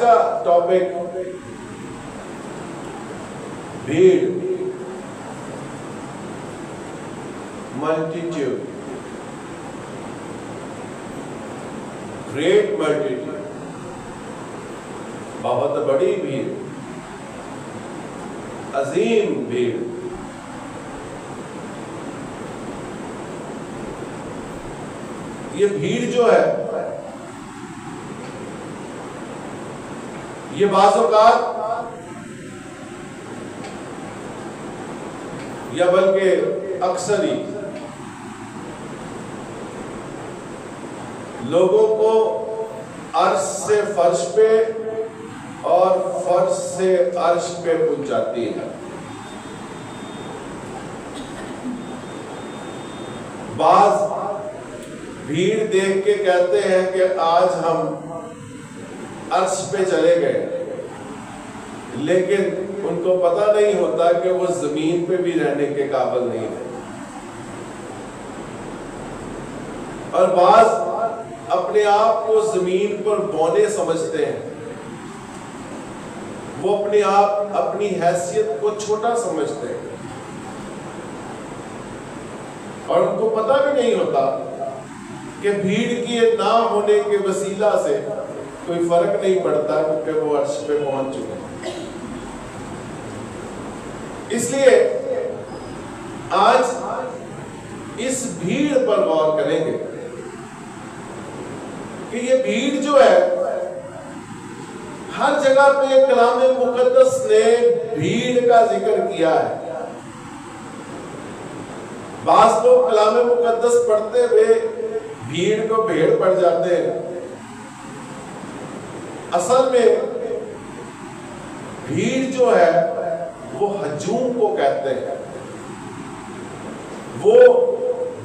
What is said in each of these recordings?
کا ٹاپک بھیڑ، multitude, great multitude, بہت بڑی بھیڑ، عظیم بھیڑ۔ یہ بھیڑ جو ہے یہ بعض اوقات یا بلکہ اکثر ہی لوگوں کو عرش سے فرش پہ اور فرش سے عرش پہ پہنچاتی ہے۔ بعض بھیڑ دیکھ کے کہتے ہیں کہ آج ہم عرش پہ چلے گئے، لیکن ان کو پتہ نہیں ہوتا کہ وہ زمین پہ بھی رہنے کے قابل نہیں ہے۔ اور بعض اپنے آپ کو زمین پر بونے سمجھتے ہیں، وہ اپنے آپ اپنی حیثیت کو چھوٹا سمجھتے ہیں، اور ان کو پتہ بھی نہیں ہوتا کہ بھیڑ کی نہ ہونے کے وسیلہ سے کوئی فرق نہیں پڑتا کیونکہ وہ عرش پہ پہنچ چکے ہیں۔ اس لیے آج اس بھیڑ پر غور کریں گے کہ یہ بھیڑ جو ہے ہر جگہ پہ کلام مقدس نے بھیڑ کا ذکر کیا ہے۔ بعض لوگ کلام مقدس پڑھتے ہوئے بھیڑ کو بھیڑ پڑ جاتے ہیں۔ اصل میں بھیڑ جو ہے وہ ہجوم کو کہتے ہیں۔ وہ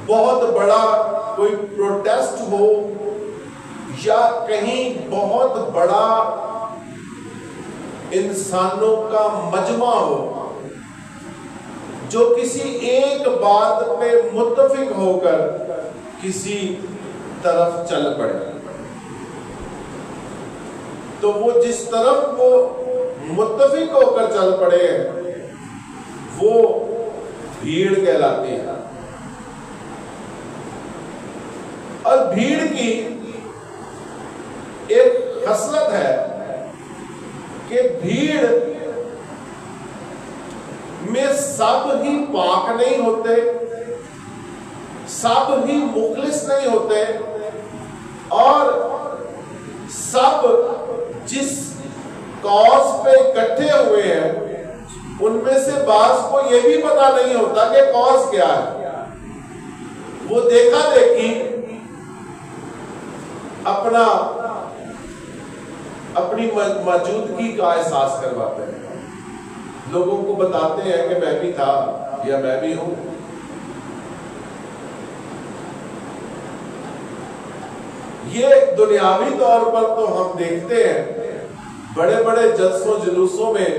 بہت بڑا کوئی پروٹیسٹ ہو یا کہیں بہت بڑا انسانوں کا مجمع ہو جو کسی ایک بات پہ متفق ہو کر کسی طرف چل پڑے، تو وہ جس طرف وہ متفق ہو کر چل پڑے وہ بھیڑ کہلاتی ہے۔ اور بھیڑ کی ایک خصلت ہے کہ بھیڑ میں سب ہی پاک نہیں ہوتے، سب ہی مخلص نہیں ہوتے، اور سب جس کاز پہ اکٹھے ہوئے ہیں ان میں سے بعض کو یہ بھی پتا نہیں ہوتا کہ کاز کیا ہے۔ وہ دیکھا دیکھی اپنی موجودگی کا احساس کرواتے ہیں، لوگوں کو بتاتے ہیں کہ میں بھی تھا یا میں بھی ہوں۔ یہ دنیاوی طور پر تو ہم دیکھتے ہیں بڑے بڑے جلسوں جلوسوں میں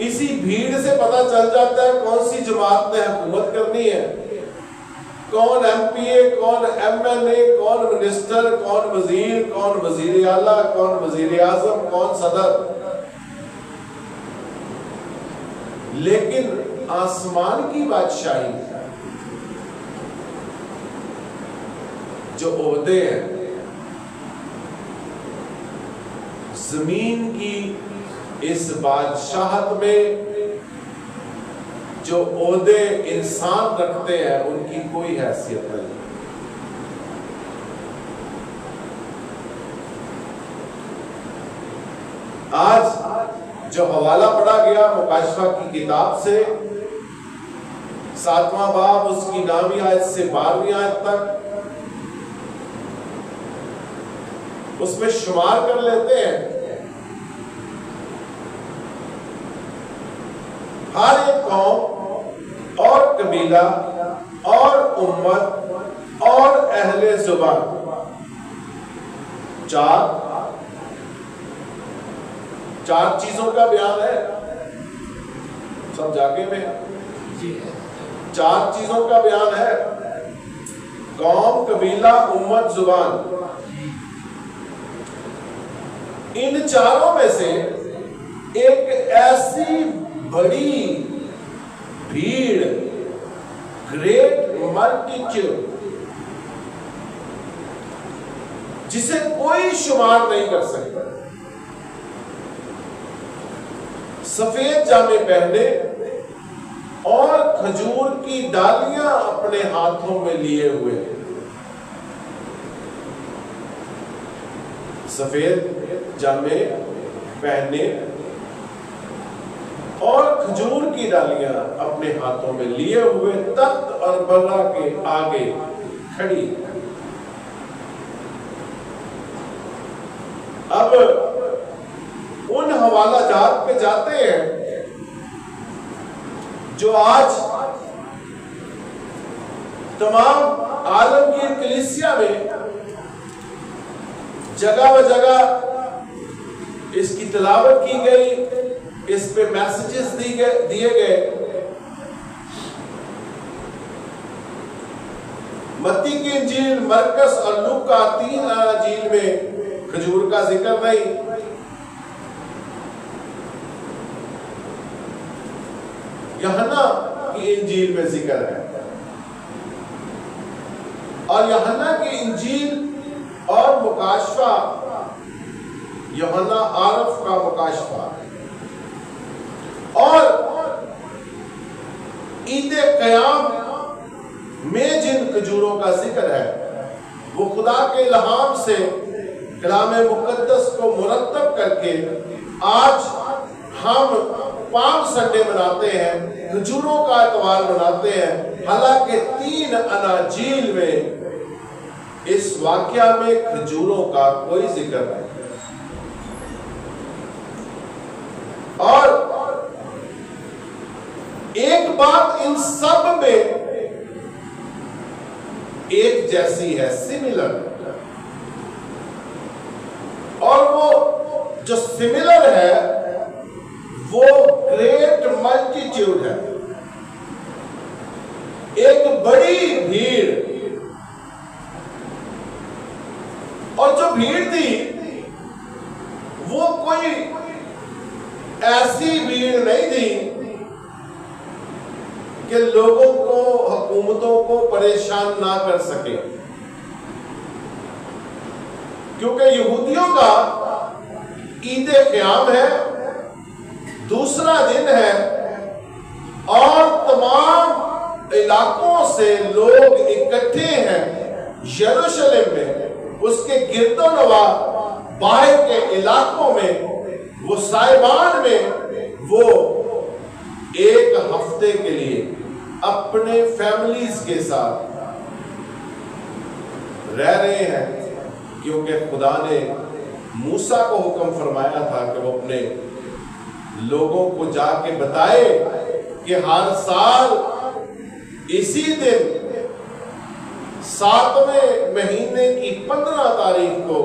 اسی بھیڑ سے پتہ چل جاتا ہے کون سی جماعت نے حکومت کرنی ہے، کون ایم پی اے، کون ایم این اے، کون منسٹر، کون وزیر، کون وزیر اعلیٰ، کون وزیر اعظم، کون صدر۔ لیکن آسمان کی بادشاہی جو عہدے ہیں، زمین کی اس بادشاہت میں جو عہدے انسان رکھتے ہیں ان کی کوئی حیثیت نہیں۔ آج جو حوالہ پڑھا گیا مکاشفہ کی کتاب سے 7واں باب اس کی 9ویں آیت سے 12ویں آیت تک، اس میں شمار کر لیتے ہیں ہر ایک قوم اور قبیلہ اور امت اور اہل زبان، چار چیزوں کا بیان ہے۔ سب جاگے میں 4 چیزوں کا بیان ہے، قوم، قبیلہ، امت، زبان۔ ان چاروں میں سے ایک ایسی بڑی بھیڑ، گریٹ ملٹیٹیوڈ، جسے کوئی شمار نہیں کر سکتا، سفید جامے پہنے اور کھجور کی ڈالیاں اپنے ہاتھوں میں لیے ہوئے، سفید جامے پہنے اور کھجور کی ڈالیاں اپنے ہاتھوں میں لیے ہوئے تخت اور برہ کے آگے کھڑی۔ اب ان حوالہ جات پہ جاتے ہیں جو آج تمام عالمگیر کلیسیا میں جگہ و جگہ اس کی تلاوت کی گئی، اس پہ میسیجز دیے گئے۔ متی کی انجیل، مرکز اور لوکا، 3 اناجیل میں کھجور کا ذکر نہیں۔ یوحنا کی انجیل میں ذکر ہے، اور یوحنا کی انجیل اور مکاشفہ، یوحنا عارف کا مکاشفہ اور عید قیام میں جن کھجوروں کا ذکر ہے وہ خدا کے الہام سے کلام مقدس کو مرتب کر کے آج ہم پام سنڈے مناتے ہیں، کھجوروں کا اتوار مناتے ہیں، حالانکہ 3 اناجیل میں اس واقعہ میں کھجوروں کا کوئی ذکر نہیں۔ اور ایک بات ان سب میں ایک جیسی ہے، سملر، اور وہ جو سملر ہے وہ گریٹ ملٹیٹیوڈ ہے، ایک بڑی بھیڑ۔ اور جو بھیڑ تھی وہ کوئی ایسی بھیڑ نہیں تھی کہ لوگوں کو، حکومتوں کو پریشان نہ کر سکے، کیونکہ یہودیوں کا عید قیام ہے، دوسرا دن ہے، اور تمام علاقوں سے لوگ اکٹھے ہیں یروشلم میں، اس کے گرد و نواح باہر کے علاقوں میں، وہ سائبان میں وہ ایک ہفتے کے لیے اپنے فیملیز کے ساتھ رہ رہے ہیں، کیونکہ خدا نے موسیٰ کو حکم فرمایا تھا کہ وہ اپنے لوگوں کو جا کے بتائے کہ ہر سال اسی دن 7ویں مہینے کی 15 تاریخ کو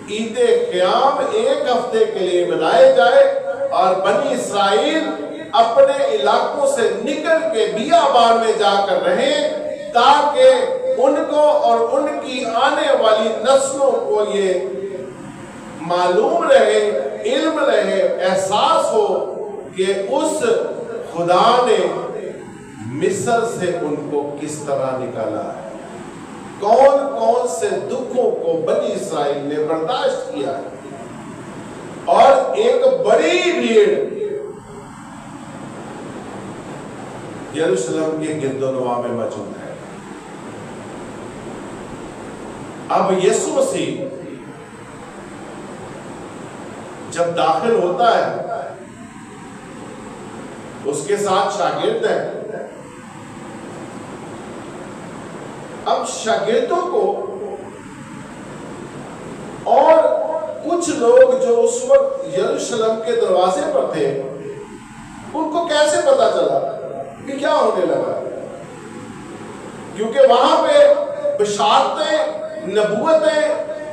عید قیام ایک ہفتے کے لیے منائے جائے، اور بنی اسرائیل اپنے علاقوں سے نکل کے بیابان میں جا کر رہیں، تاکہ ان کو اور ان کی آنے والی نسلوں کو یہ معلوم رہے، علم رہے، احساس ہو کہ اس خدا نے مصر سے ان کو کس طرح نکالا ہے، کون کون سے دکھوں کو بنی اسرائیل نے برداشت کیا ہے۔ اور ایک بڑی بھیڑ یروشلم کے گرد و نواح میں موجود ہے۔ اب یسوع مسیح جب داخل ہوتا ہے، اس کے ساتھ شاگرد ہیں، اب شاگردوں کو اور کچھ لوگ جو اس وقت یروشلم کے دروازے پر تھے، ان کو کیسے پتا چلا کہ کیا ہونے لگا؟ کیونکہ وہاں پہ بشارتیں، نبوتیں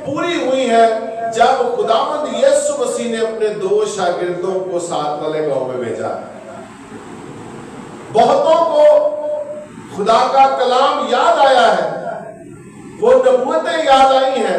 پوری ہوئی ہیں جب خداوند یسوع مسیح نے اپنے 2 شاگردوں کو ساتھ والے گاؤں میں بھیجا۔ بہتوں کو خدا کا کلام یاد آیا ہے، وہ نبوتیں یاد آئی ہیں،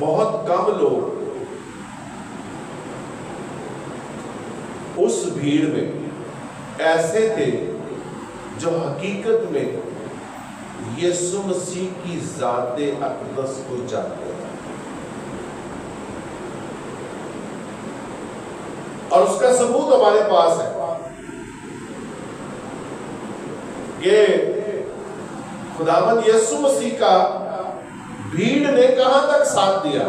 بہت کم لوگ اس بھیڑ میں ایسے تھے جو حقیقت میں یسوع مسیح کی ذات اقدس کو جانتے ہیں، اور اس کا ثبوت ہمارے پاس ہے کہ خداوند یسوع مسیح کا بھیڑ نے کہاں تک ساتھ دیا،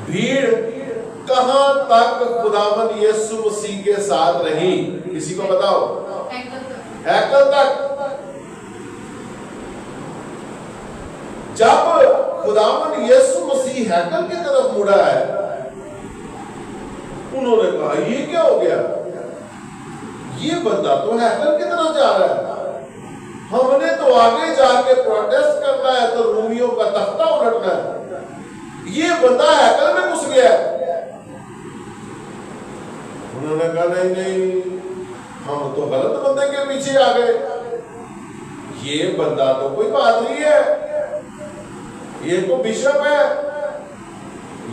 بھیڑ کہاں تک خداوند یسوع مسیح کے ساتھ رہی، کسی کو بتاؤ؟ ہیکل تک۔ جب خداوند یسوع مسیح ہیکل کی طرف مڑا ہے، انہوں نے کہا یہ کیا ہو گیا، یہ بندہ تو ہیکل کی طرف جا رہا ہے، ہم نے تو آگے جا کے پروٹیسٹ کرنا ہے تو رومیوں کا تختہ الٹنا ہے، یہ بندہ ہیکل میں گھس گیا ہے۔ انہوں نے کہا نہیں، ہم تو غلط بندے کے پیچھے آ گئے، یہ بندہ تو کوئی پادری ہے، یہ تو بشپ ہے،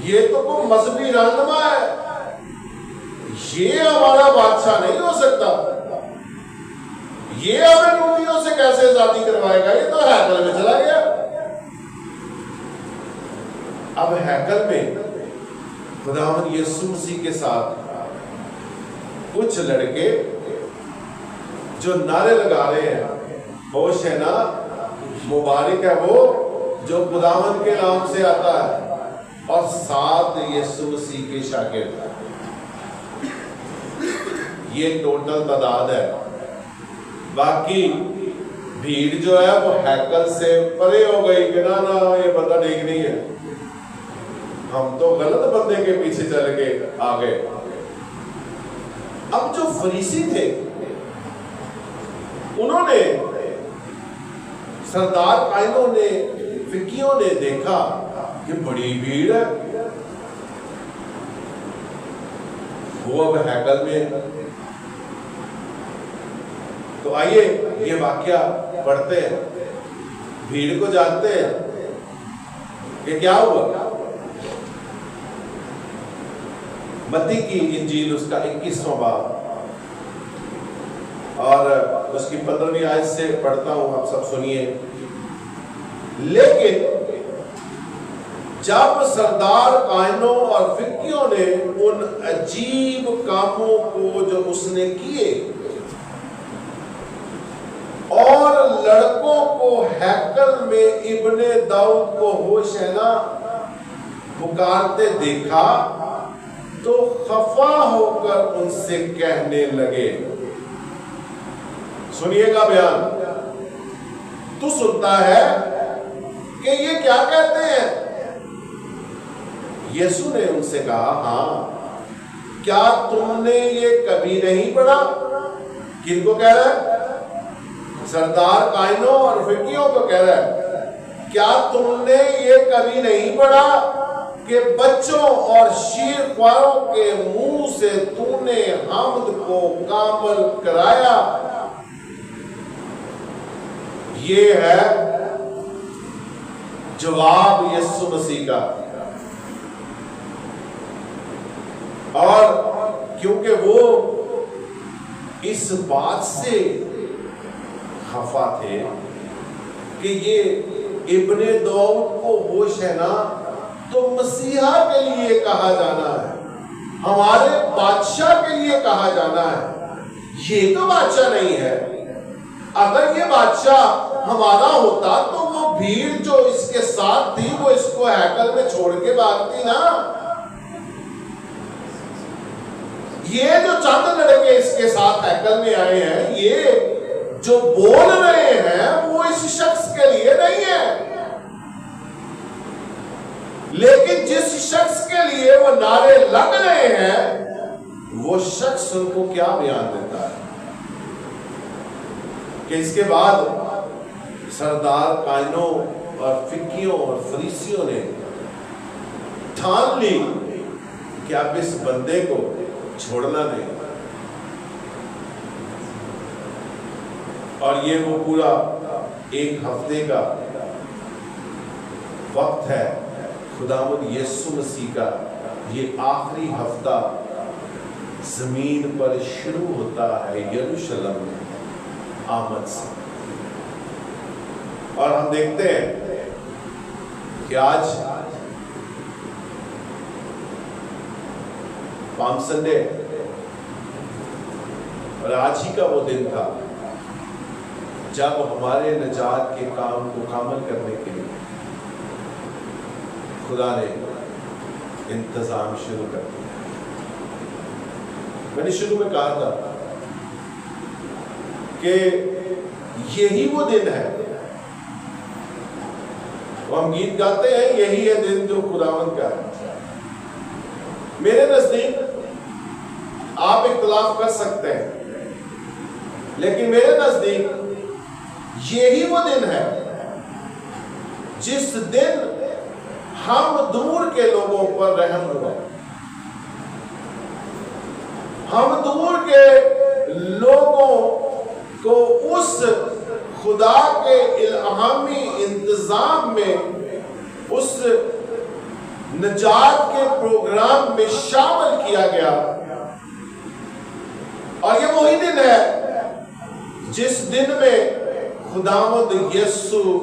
یہ تو کوئی مذہبی رہنما ہے، یہ ہمارا بادشاہ نہیں ہو سکتا، یہ ہمیں رومیوں سے کیسے آزادی کروائے گا، یہ تو ہیکل میں چلا گیا۔ اب ہیکل میں خداوند یسوع مسیح کے ساتھ کچھ لڑکے جو نعرے لگا رہے ہیں، ہوشنا مبارک ہے وہ جو خداوند کے نام سے آتا ہے، اور ساتھ یسوع مسیح کے شاگرد، یہ ٹوٹل تعداد ہے۔ باقی بھیڑ جو ہے وہ ہیکل سے پرے ہو گئی کہ نا یہ بندہ ٹھیک نہیں ہے، ہم تو غلط بندے کے پیچھے چل کے آ گئے۔ اب جو فریسی تھے انہوں نے، سردار قائنوں نے، فقیوں نے دیکھا کہ بڑی بھیڑ ہے، وہ اب ہیکل میں، تو آئیے یہ واقعہ پڑھتے ہیں، بھیڑ کو جانتے ہیں کہ کیا ہوا۔ متی کی انجیل اس کا 21واں باب اور اس کی 15ویں آیت سے پڑھتا ہوں، آپ سب سنیے۔ لیکن جب سردار قائنوں اور فقیوں نے ان عجیب کاموں کو جو اس نے کیے اور لڑکوں کو ہیکل میں ابن داؤد کو ہوشنا پکارتے دیکھا تو خفا ہو کر ان سے کہنے لگے، سنیے گا بیان، تو سنتا ہے کہ یہ کیا کہتے ہیں؟ یسوع نے ان سے کہا، ہاں، کیا تم نے یہ کبھی نہیں پڑھا؟ کن کو کہہ رہا ہے؟ سردار قائنوں اور فقیوں کو کہہ رہا ہے، کیا تم نے یہ کبھی نہیں پڑھا کہ بچوں اور شیر خواروں کے منہ سے تو نے حمد کو کامل کرایا؟ یہ ہے جواب یسوع مسیح کا، اور کیونکہ وہ اس بات سے خفا تھے کہ یہ ابن داؤد کو ہوشنا تو مسیحا کے لیے کہا جانا ہے، ہمارے بادشاہ کے لیے کہا جانا ہے، یہ تو بادشاہ نہیں ہے۔ اگر یہ بادشاہ ہمارا ہوتا تو وہ بھیڑ جو اس کے ساتھ تھی وہ اس کو ہیکل میں چھوڑ کے بھاگتی نا۔ یہ جو چند لڑکے اس کے ساتھ ہیکل میں آئے ہیں، یہ جو بول رہے ہیں وہ اس شخص کے لیے نہیں ہے، لیکن جس شخص کے لیے وہ نعرے لگ رہے ہیں وہ شخص ان کو کیا بیان دیتا ہے کہ اس کے بعد سردار قائنوں اور فقیوں اور فریسیوں نے ٹھان لی کہ اب اس بندے کو چھوڑنا نہیں، اور یہ وہ پورا ایک ہفتے کا وقت ہے خداوند یسوع مسیح کا یہ آخری ہفتہ زمین پر شروع ہوتا ہے یروشلم میں آمد سے. اور ہم دیکھتے ہیں کہ آج پام سنڈے اور آج ہی کا وہ دن تھا جب ہمارے نجات کے کام کو کامل کرنے کے لیے خدا نے انتظام شروع کر دیا. میں نے شروع میں کہا تھا کہ یہی وہ دن ہے. ہم گیت گاتے ہیں یہی ہے دن جو خداوند کا ہے. میرے نزدیک آپ اختلاف کر سکتے ہیں لیکن میرے نزدیک یہی وہ دن ہے جس دن ہم دور کے لوگوں پر رحم ہوا. ہم دور کے لوگوں کو اس خدا کے الہامی انتظام میں اس نجات کے پروگرام میں شامل کیا گیا. اور یہ وہی دن ہے جس دن میں خداوند یسوع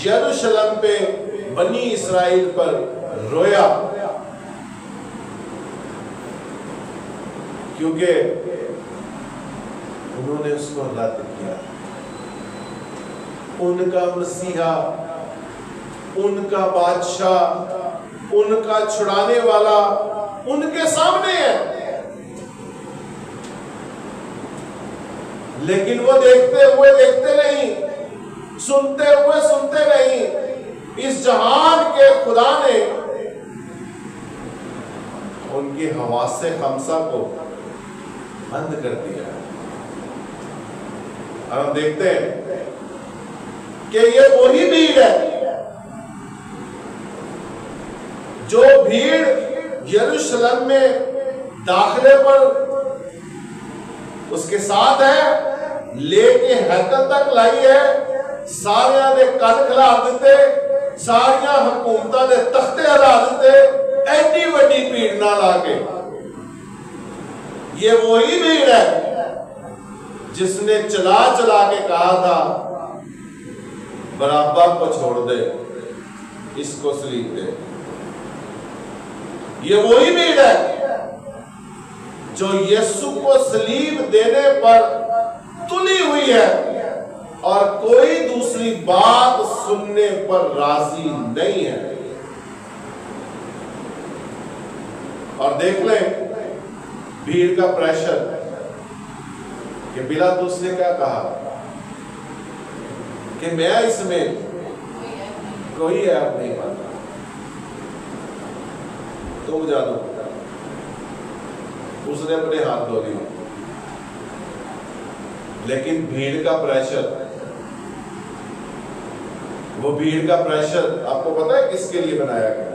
یروشلم پہ بنی اسرائیل پر رویا کیونکہ انہوں نے اس کو رد کیا. ان کا مسیحا، ان کا بادشاہ، ان کا چھڑانے والا ان کے سامنے ہے لیکن وہ دیکھتے ہوئے دیکھتے نہیں، سنتے ہوئے سنتے نہیں. اس جہان کے خدا نے ان کی حواس خمسہ کو بند کر دیا. اور ہم دیکھتے ہیں کہ یہ وہی بھیڑ ہے جو بھیڑ یروشلم میں داخلے پر اس کے ساتھ ہے، لے کے ہیکل تک لائی ہے. ساریاں نے کن کھلا دیتے، ساریاں حکومتاں نے تختے ہلا دیتے، ایڈی وڈی بھیڑ نہ لا کے. یہ وہی بھیڑ ہے جس نے چلا چلا کے کہا تھا برابا کو چھوڑ دے، اس کو سلیب دے. یہ وہی بھیڑ ہے جو یسوع کو سلیب دینے پر تلی ہوئی ہے اور کوئی دوسری بات سننے پر راضی نہیں ہے. اور دیکھ لیں بھیڑ کا پریشر کہ بلاطس نے کیا کہا کہ میں اس میں کوئی عیب نہیں پاتا، تم جانو. اس نے اپنے ہاتھ دھو لیے. لیکن بھیڑ کا پریشر، وہ بھیڑ کا پریشر آپ کو پتا ہے کس کے لیے بنایا گیا؟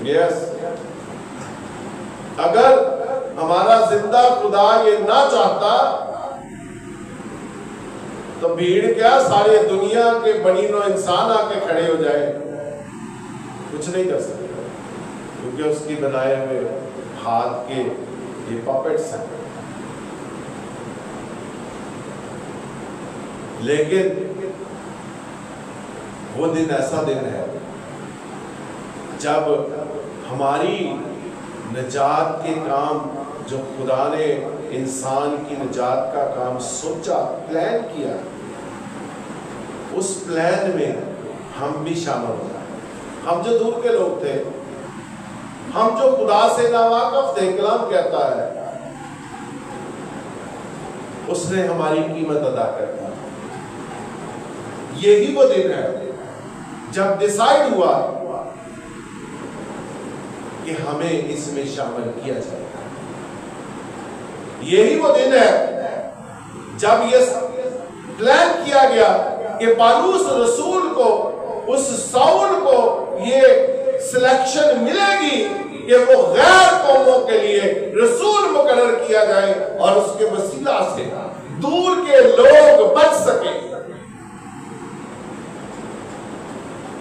یس. اگر ہمارا زندہ خدا یہ نہ چاہتا تو بھیڑ کیا ساری دنیا کے بنی نوع انسان آ کے کھڑے ہو جائے، کچھ نہیں کر سکتے کیونکہ اس کی بنائے ہوئے ہاتھ کے یہ پپٹس ہیں. لیکن وہ دن ایسا دن ہے جب ہماری نجات کے کام جو خدا نے انسان کی نجات کا کام سوچا، پلان کیا، اس پلان میں ہم بھی شامل ہو جائیں. ہم جو دور کے لوگ تھے، ہم جو خدا سے ناواقف تھے، کلام کہتا ہے اس نے ہماری قیمت ادا کر دی. یہی وہ دن ہے جب ڈیسائیڈ ہوا کہ ہمیں اس میں شامل کیا جائے. یہی وہ دن ہے جب یہ پلان کیا گیا کہ پالوس رسول کو، اس ساؤل کو یہ سلیکشن ملے گی کہ وہ غیر قوموں کے لیے رسول مقرر کیا جائے اور اس کے وسیلہ سے دور کے لوگ بچ سکیں.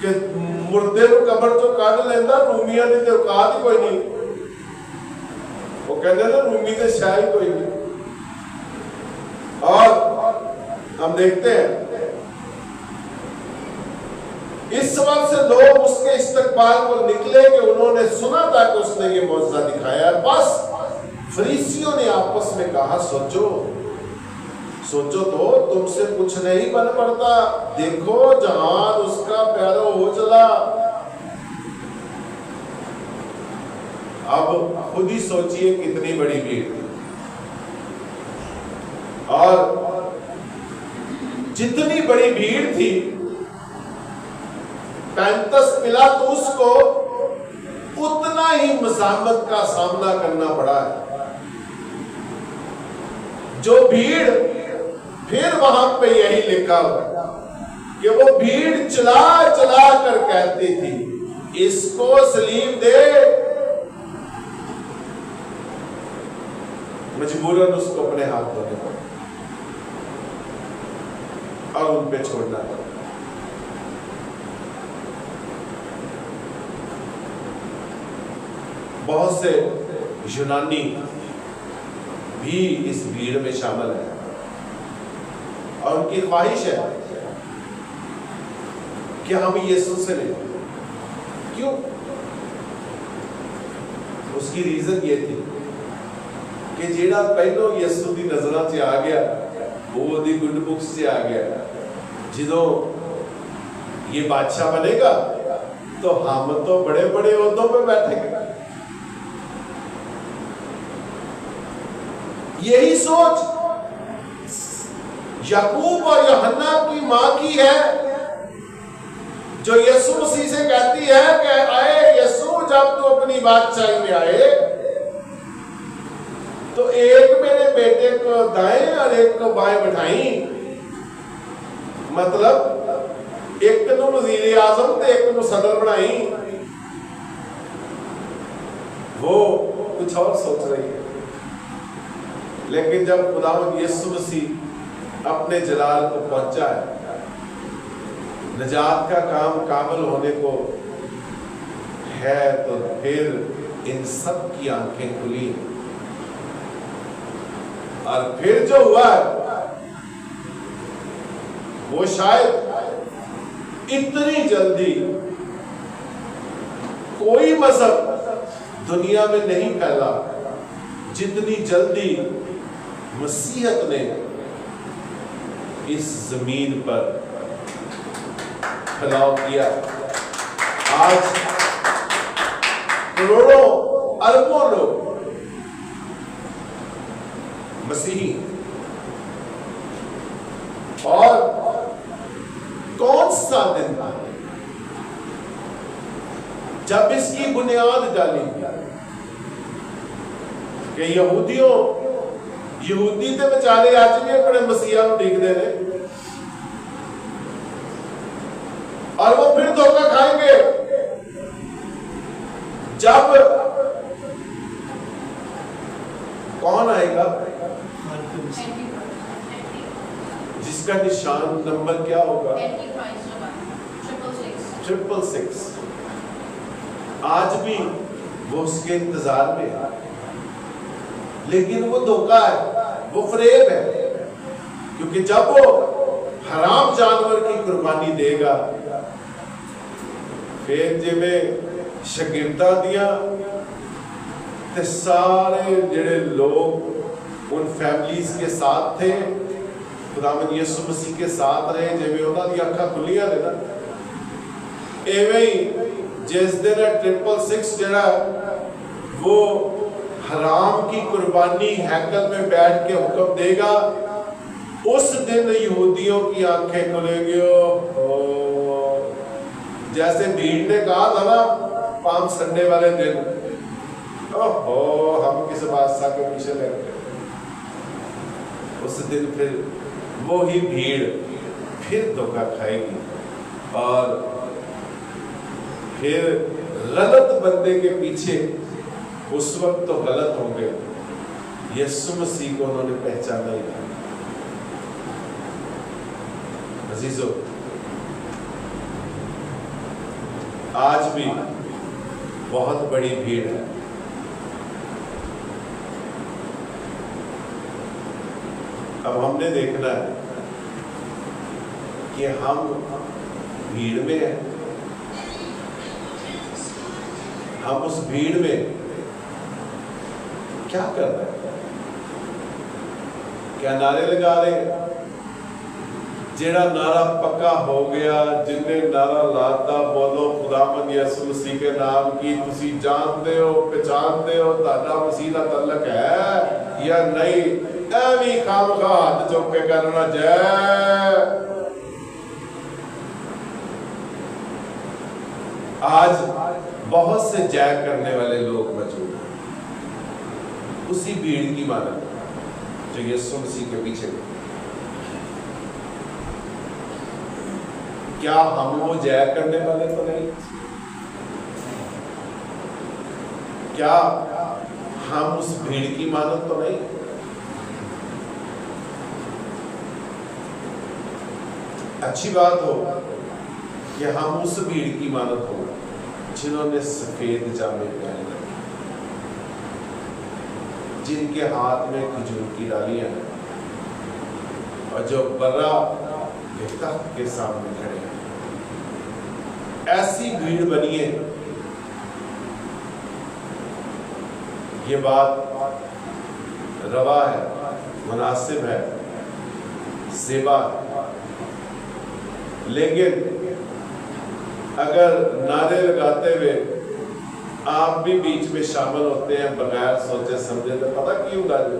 کہ مردے کو قبر چو کڈ لینا، رومیاں دی تے اوقات ہی کوئی نہیں، وہ کہتے ہیں رومی تے شاہ ہی کوئی نہیں۔ اور ہم دیکھتے ہیں اس وقت سے لوگ اس کے استقبال کو نکلے کہ انہوں نے سنا تھا کہ اس نے یہ معجزہ دکھایا ہے۔ بس فریسیوں نے آپس میں کہا سوچو تو تم سے کچھ نہیں بن پڑتا، دیکھو جہان اس کا پیرو ہو چلا۔ اب خود ہی سوچئے کتنی بڑی بھیڑ، اور جتنی بڑی بھیڑ تھی پینتس پلاطس کو اتنا ہی مزاحمت کا سامنا کرنا پڑا ہے۔ جو بھیڑ، پھر وہاں پہ یہی لکھا ہوا کہ وہ بھیڑ چلا چلا کر کہتی تھی اس کو سلیب دے، مجبوراً اس کو اپنے ہاتھ دھونے پڑے اور ان پہ چھوڑنا پڑا۔ بہت سے یونانی بھی اس بھیڑ میں شامل ہیں اور ان کی خواہش ہے کہ ہم یسوع سے ملیں۔ کیوں؟ اس کی ریزن یہ تھی کہ جیڑا پہلو یسوع دی نظروں سے آ گیا وہ دی گڈ بکس سے آ گیا، جدوں یہ بادشاہ بنے گا تو ہم تو بڑے بڑے عہدوں پہ بیٹھیں گے۔ یہی سوچ یعقوب اور یوحنا کی ماں کی ہے، جو یسوع مسیح سے کہتی ہے کہ آئے یسوع جب تو اپنی بادشاہی میں آئے تو ایک میرے بیٹے کو دائیں اور ایک کو بائیں بٹھائیں، مطلب ایک نو وزیر اعظم تے ایک نو صدر بنائیں۔ وہ کچھ اور سوچ رہی ہے، لیکن جب خداوند یسوع مسیح اپنے جلال کو پہنچا ہے، نجات کا کام کامل ہونے کو ہے، تو پھر ان سب کی آنکھیں کھلی اور پھر جو ہوا ہے وہ شاید اتنی جلدی کوئی مذہب دنیا میں نہیں پھیلا جتنی جلدی مسیحیت نے اس زمین پر پھیلاؤ کیا۔ آج کروڑوں اربوں لوگ مسیحی، اور کون سا دن تھا جب اس کی بنیاد ڈالی کہ یہودی تے بچارے آج بھی اپنے مسیحا کو ڈیک دے رہے، اور وہ پھر دھوکہ کھائیں گے جب کون آئے گا جس کا نشان نمبر کیا ہوگا؟ 666۔ آج بھی وہ اس کے انتظار میں ہے، لیکن وہ دھوکہ ہے، وہ فریب ہے، کیونکہ جب وہ حرام جانور کی قربانی دے گا، پھر جب میں شاگرداں دیاں تے سارے جڑے لوگ ان فیملیز کے ساتھ تھے، خداوند یسوع مسیح کے ساتھ رہے، جب انہاں دی اکھاں کھلیاں نے نا، ایویں ہی جس دن 666 جڑا وہ حرام کی قربانی ہیکل میں بیٹھ کے حکم دے گا، اس دن یہودیوں کی آنکھیں کھلیں گی۔ جیسے بھیڑ نے کہا تھا نا پام سنڈے والے دن، ہم کس بادشاہ کے پیچھے لگتے، اس دن پھر وہی بھیڑ پھر دھوکہ کھائے گی، اور پھر غلط بندے کے پیچھے اس وقت تو غلط ہوں گے، یسوع مسیح کو انہوں نے پہچانا ہی تھا۔ عزیزو، آج بھی بہت بڑی بھیڑ ہے. اب ہم نے دیکھنا ہے کہ ہم بھیڑ میں ہیں. ہم اس بھیڑ میں کیا کر رہے ہیں؟ کیا نعرے لگا رہے ہیں؟ جیڑا نعرہ پکا ہو گیا، جن نے نعرہ لاتا بولو خداوند یسوع مسیح کے نام کی، تسی جانتے ہو پہچانتے ہو تہاڈا مسیح نال تعلق ہے یا نہیں؟ ایویں خامخواہ ہاتھ چوک کے کرنا جے. آج بہت سے جے کرنے والے لوگ موجود ہیں، اسی بھیڑ کی مانند جو یسوع مسیح کے پیچھے. کیا ہم وہ جے کرنے والے تو نہیں؟ کیا ہم اس بھیڑ کی مانند تو نہیں؟ اچھی بات ہو کہ ہم اس بھیڑ کی مانند ہو جنہوں نے سفید جامے پہنے رکھے، جن کے ہاتھ میں کھجور کی ڈالیاں ہیں اور جو برا کے تخت کے سامنے کھڑے ہیں. ایسی بھیڑ بنیے. یہ بات روا ہے، مناسب ہے، زیبا ہے. لیکن اگر نعرے لگاتے ہوئے آپ بھی بیچ میں شامل ہوتے ہیں بغیر سوچے سمجھے تو پتہ کی ہوگا جو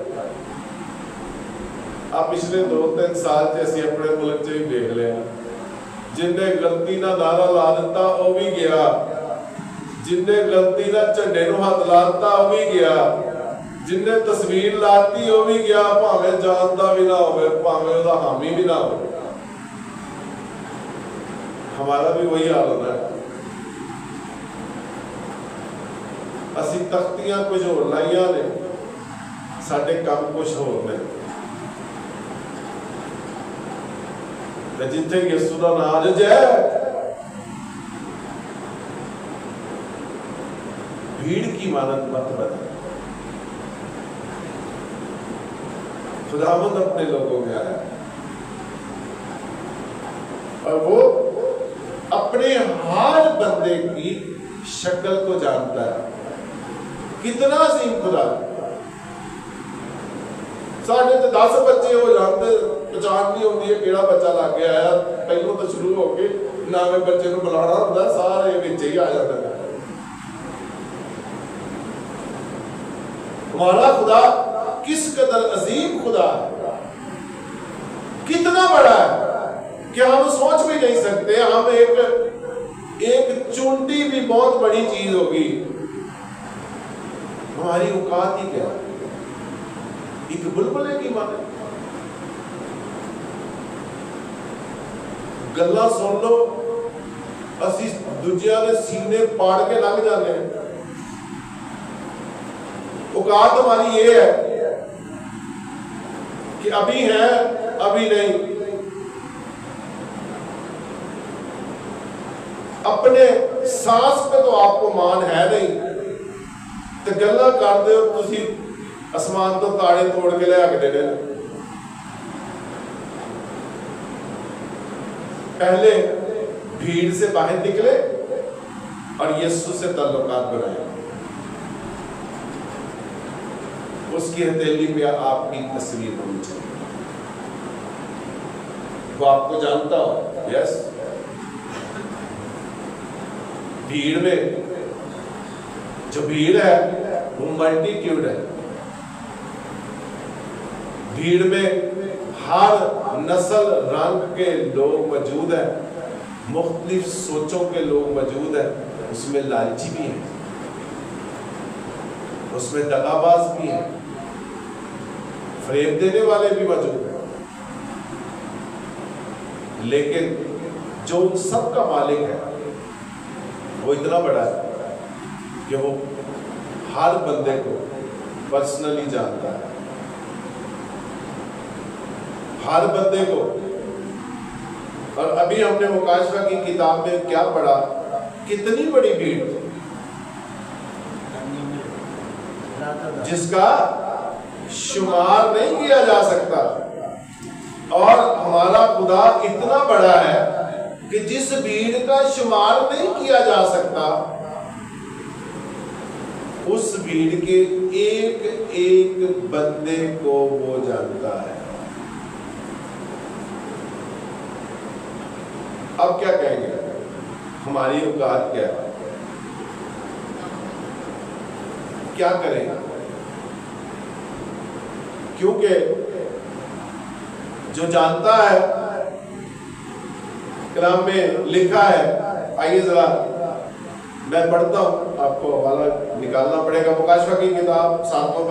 آپ پچھلے 2-3 سال سے اپنے ملک سے ہی دیکھ لیں، جن نے غلطی نہ نعرہ لا دیتا وہ بھی گیا، جن نے غلطی نہ جھنڈے نو ہاتھ لا دیتا وہ بھی گیا، جن نے تصویر لاتی وہ بھی گیا، بھاویں جانتا بھی نہ ہوئے، بھاویں وہ حامی بھی نہ ہوئے. ہمارا بھی وہی حال ہونا ہے. اسی تختیاں کچھ ہو لائیاں نے، ساڈے کام کچھ ہو نے. جتھے یسوع دا نام جے بھیڑ کی مانند مت بنا. خداوند اپنے لوگوں میں آیا اور وہ اپنے ہر بندے کی شکل کو جانتا ہے. کتنا عظیم خدا ہے. ساڑھے 10 بچے ہو جانتے پہچان نہیں ہوتی ہے کیڑا بچہ لگ گیا آیا، پہلوں تو شروع ہو کے نامے بچے کو بلانا ہوتا ہے، سارے بچے ہی آ جاتے ہیں. ہمارا خدا کس قدر عظیم خدا ہے، کتنا بڑا ہے کہ ہم سوچ بھی نہیں سکتے. ہم ایک چونٹی بھی بہت بڑی چیز ہوگی، ہماری اوقات ہی کیا ہے، ایک بلبلے کی مانے. گلا سن لو اسی دوجیاں دے سینے پاڑ کے لنگ جانے ہیں. اوقات ہماری یہ ہے کہ ابھی ہے ابھی نہیں. اپنے سانس پہ تو آپ کو مان ہے نہیں تو گلا کرتے ہو تسی آسمان تو تاڑے توڑ کے لے کے دے. پہلے بھیڑ سے باہر نکلے اور یسوع سے تعلقات بنائے. اس کی ہتھیلی میں آپ کی تصویر ہونی چاہیے. وہ آپ کو جانتا ہو. یس، بھیڑ میں جو بھیڑ ہے وہ ملٹیٹیوڈ ہے. بھیڑ میں ہر نسل رنگ کے لوگ موجود ہیں، مختلف سوچوں کے لوگ موجود ہیں. اس میں لالچی بھی ہیں، اس میں دغا باز بھی ہیں، فریب دینے والے بھی موجود ہیں. لیکن جو ان سب کا مالک ہے وہ اتنا بڑا ہے کہ وہ ہر بندے کو پرسنلی جانتا ہے. ہر بندے کو اور ابھی ہم نے مکاشفہ کی کتاب میں کیا پڑھا؟ کتنی بڑی بھیڑ جس کا شمار نہیں کیا جا سکتا، اور ہمارا خدا اتنا بڑا ہے کہ جس بھیڑ کا شمار نہیں کیا جا سکتا اس بھیڑ کے ایک ایک بندے کو وہ جانتا ہے۔ اب کیا کہیں گے؟ ہماری اوقات کیا ہے؟ کیا کریں؟ کیونکہ جو جانتا ہے، کلام میں لکھا ہے، آئیے ذرا میں پڑھتا ہوں، آپ کو حوالہ نکالنا پڑے گا۔ مکاشفہ کی کتاب 7ویں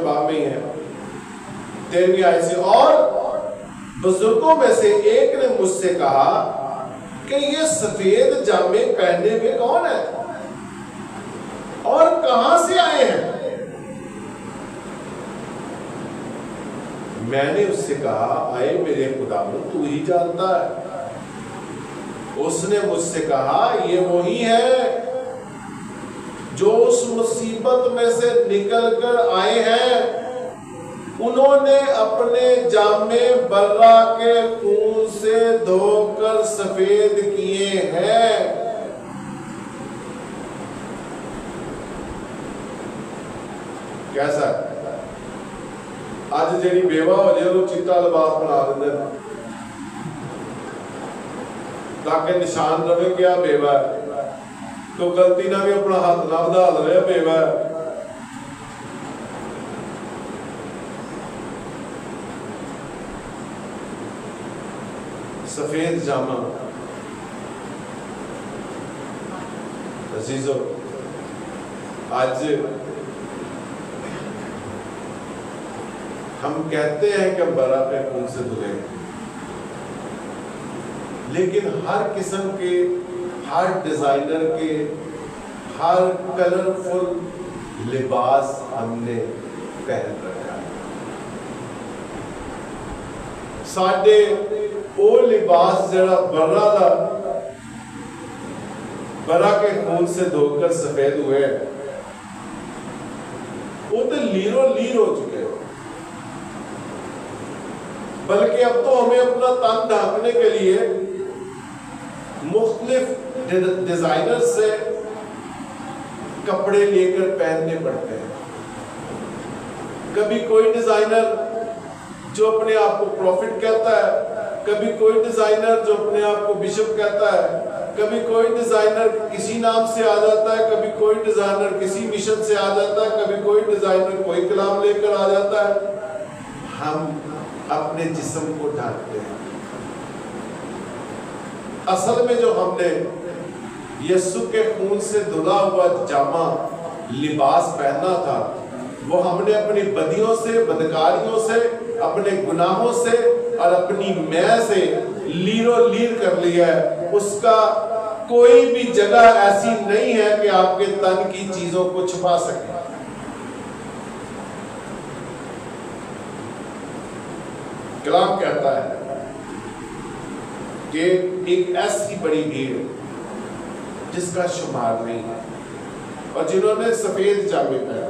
باب میں ہی ہے، 13ویں آیت سے، اور بزرگوں میں سے ایک نے مجھ سے کہا کہ یہ سفید جامے پہنے ہوئے کون ہے اور کہاں سے آئے ہیں؟ میں نے اس سے کہا، آئے میرے خداوند، تو ہی جانتا ہے۔ اس نے مجھ سے کہا، یہ وہی ہے جو اس مصیبت میں سے نکل کر آئے ہیں، انہوں نے اپنے جامے برا کے خون سے دھو کر سفید کیے ہیں۔ کیسا؟ آج جیڑی بیوہ ہو جائے وہ چٹا لباس بنا دیں تاکہ نشان رہے کیا بیوہ ہے، تو غلطی نہ بھی اپنا ہاتھ نہ بدھا لے بیوہ ہے۔ سفید جامہ، عزیزو، آج ہم کہتے ہیں کہ برا پہ خون سے دھلے، لیکن ہر قسم کے، ہر ڈیزائنر کے، ہر کلرفل لباس ہم نے پہن رکھا ہے۔ ساڈے وہ لباس جڑا برا دا، برا کے خون سے دھو کر سفید ہوئے ہیں، وہ تو لیرو لیر ہو چکے ہیں، بلکہ اب تو ہمیں اپنا تن ڈھانکنے کے لیے مختلف ڈیزائنر سے کپڑے لے کر پہننے پڑتے ہیں۔ کبھی کوئی ڈیزائنر جو اپنے آپ کو پروفٹ کہتا ہے، کبھی کوئی ڈیزائنر جو اپنے آپ کو بشپ کہتا ہے، کبھی کوئی ڈیزائنر کسی نام سے آ جاتا ہے، کبھی کوئی ڈیزائنر کسی مشن سے آ جاتا ہے، کبھی کوئی ڈیزائنر کوئی کلام لے کر آ جاتا ہے۔ ہم اپنے جسم کو ڈھانکتے ہیں۔ اصل میں جو ہم نے یسوع کے خون سے دھلا ہوا جامہ لباس پہنا تھا، وہ ہم نے اپنی بدیوں سے، بدکاریوں سے، اپنے گناہوں سے اور اپنی میں سے لیرو لیر کر لیا ہے۔ اس کا کوئی بھی جگہ ایسی نہیں ہے کہ آپ کے تن کی چیزوں کو چھپا سکے۔ کلام کہتا ہے کہ ایک ایسی بڑی بھیڑ جس کا شمار نہیں ہے، اور جنہوں نے سفید جامے پہنے،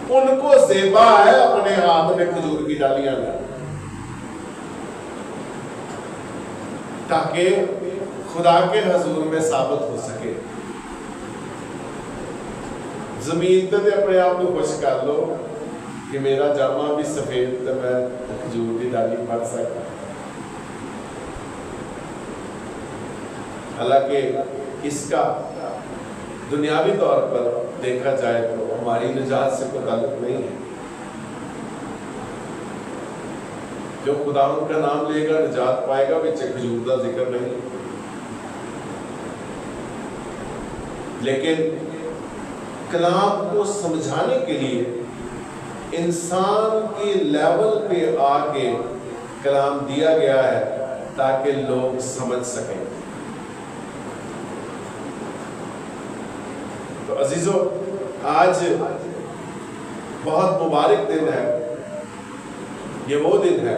ان کو زیبا ہے اپنے ہاتھ میں کھجور کی ڈالیاں لے، تاکہ خدا کے حضور میں ثابت ہو سکے۔ زمین تے اپنے آپ کو خوش کر لو کہ میرا جامہ بھی سفید تے میں کھجور کی ڈالی پڑ سکتا۔ حالانکہ اس کا دنیاوی طور پر دیکھا جائے تو ہماری نجات سے کوئی تعلق نہیں ہے۔ جو خداوند کا نام لے گا نجات پائے گا، بچے کھجور کا ذکر نہیں۔ لیکن کلام کو سمجھانے کے لیے انسان کے لیول پہ آ کے کلام دیا گیا ہے تاکہ لوگ سمجھ سکیں۔ تو عزیزو، آج بہت مبارک دن ہے۔ یہ وہ دن ہے